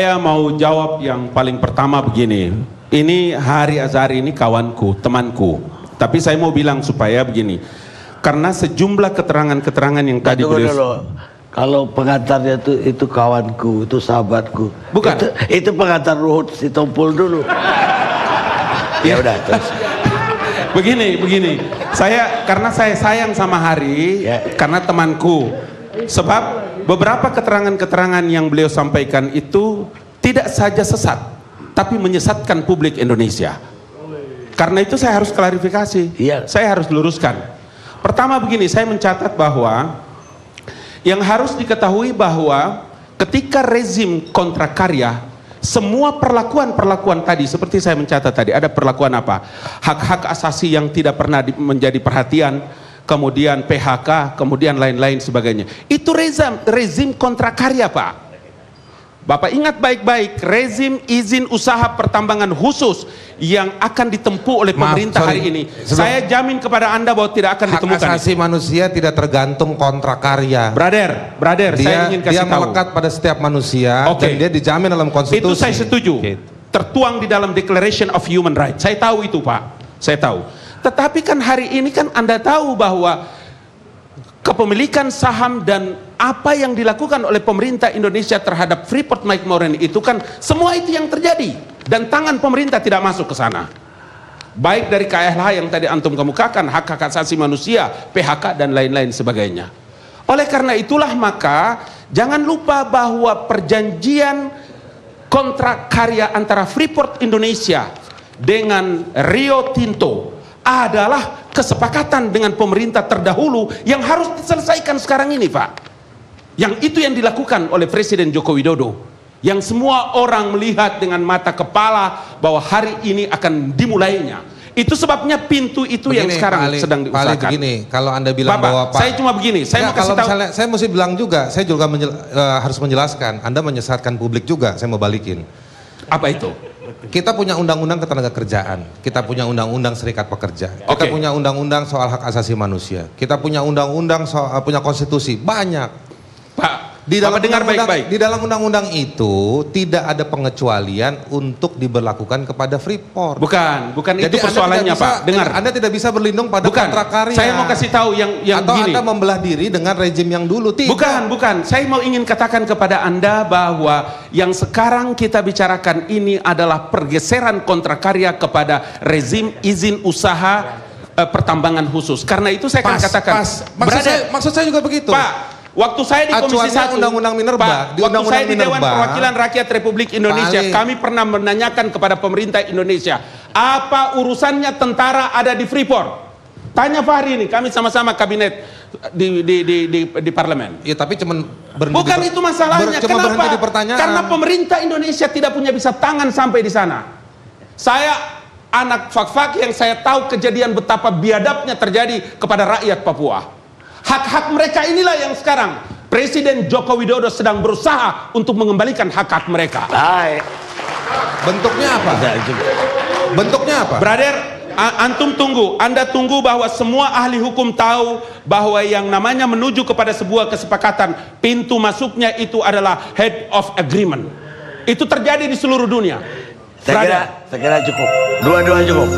Saya mau jawab yang paling pertama begini. Ini Hari Azhari ini kawanku, temanku. Tapi saya mau bilang supaya begini. Karena sejumlah keterangan-keterangan yang tadi beliau... Kalau pengantarnya itu kawanku, itu sahabatku. Bukan. Itu pengantar Ruhut Sitompul dulu. Ya udah terus. Begini. Karena saya sayang sama Hari, karena temanku. Sebab beberapa keterangan-keterangan yang beliau sampaikan itu tidak saja sesat, tapi menyesatkan publik Indonesia. Karena itu saya harus klarifikasi, saya harus luruskan. Pertama begini, saya mencatat bahwa yang harus diketahui bahwa ketika rezim kontrakarya, semua perlakuan tadi, seperti saya mencatat tadi, ada perlakuan apa? Hak-hak asasi yang tidak pernah menjadi perhatian, kemudian PHK, kemudian lain-lain sebagainya. Itu rezim kontrakarya, Pak. Bapak ingat baik-baik, rezim izin usaha pertambangan khusus yang akan ditempuh oleh pemerintah hari ini. Saya jamin kepada Anda bahwa tidak akan ditemukan. Hak asasi manusia tidak tergantung kontrakarya. Brother, saya ingin kasih tahu. Dia melekat pada setiap manusia dan dia dijamin dalam konstitusi. Itu saya setuju. Tertuang di dalam Declaration of Human Rights. Saya tahu itu, Pak. Saya tahu. Tetapi kan hari ini kan Anda tahu bahwa kepemilikan saham dan apa yang dilakukan oleh pemerintah Indonesia terhadap Freeport McMoran itu kan semua itu yang terjadi dan tangan pemerintah tidak masuk ke sana. Baik dari KLH yang tadi antum kemukakan, hak-hak asasi manusia, PHK dan lain-lain sebagainya. Oleh karena itulah maka jangan lupa bahwa perjanjian kontrak karya antara Freeport Indonesia dengan Rio Tinto adalah kesepakatan dengan pemerintah terdahulu yang harus diselesaikan sekarang ini, Pak. Yang itu yang dilakukan oleh Presiden Joko Widodo, yang semua orang melihat dengan mata kepala bahwa hari ini akan dimulainya. Itu sebabnya pintu itu begini, yang sekarang sedang diusahakan. Begini, kalau Anda bilang Bapak, bahwa Pak, saya cuma begini, saya mau kasih tahu. Misalnya, saya mesti bilang juga, saya juga harus menjelaskan. Anda menyesatkan publik juga, saya mau balikin. Apa itu? Kita punya undang-undang ketenagakerjaan, kita punya undang-undang serikat pekerja, kita punya undang-undang soal hak asasi manusia, kita punya undang-undang soal punya konstitusi, banyak. Pak, di dalam dengar baik-baik. Di dalam undang-undang itu tidak ada pengecualian untuk diberlakukan kepada Freeport. Bukan Jadi itu persoalannya, Pak. Dengar. Anda tidak bisa berlindung pada kontrak karya. Saya mau kasih tahu yang atau gini. Anda membelah diri dengan rezim yang dulu. Tidak. Bukan. Saya mau ingin katakan kepada Anda bahwa yang sekarang kita bicarakan ini adalah pergeseran kontrak karya kepada rezim izin usaha pertambangan khusus. Karena itu saya akan katakan. Maksud saya juga begitu. Pak, waktu saya di Komisi 1, Undang-Undang Minerba, waktu saya di Dewan Perwakilan Rakyat Republik Indonesia, kami pernah menanyakan kepada pemerintah Indonesia, apa urusannya tentara ada di Freeport? Tanya Fahri ini, kami sama-sama kabinet di parlemen. Ya, tapi cuman bukan itu masalahnya. Kenapa? Karena pemerintah Indonesia tidak punya bisa tangan sampai di sana. Saya anak fak-fak yang saya tahu kejadian betapa biadabnya terjadi kepada rakyat Papua. Hak-hak mereka inilah yang sekarang Presiden Joko Widodo sedang berusaha untuk mengembalikan hak-hak mereka. Baik. Bentuknya apa? Bentuknya apa? Brother, antum tunggu. Anda tunggu bahwa semua ahli hukum tahu bahwa yang namanya menuju kepada sebuah kesepakatan, pintu masuknya itu adalah head of agreement. Itu terjadi di seluruh dunia. Saya kira cukup. Dua-duanya cukup.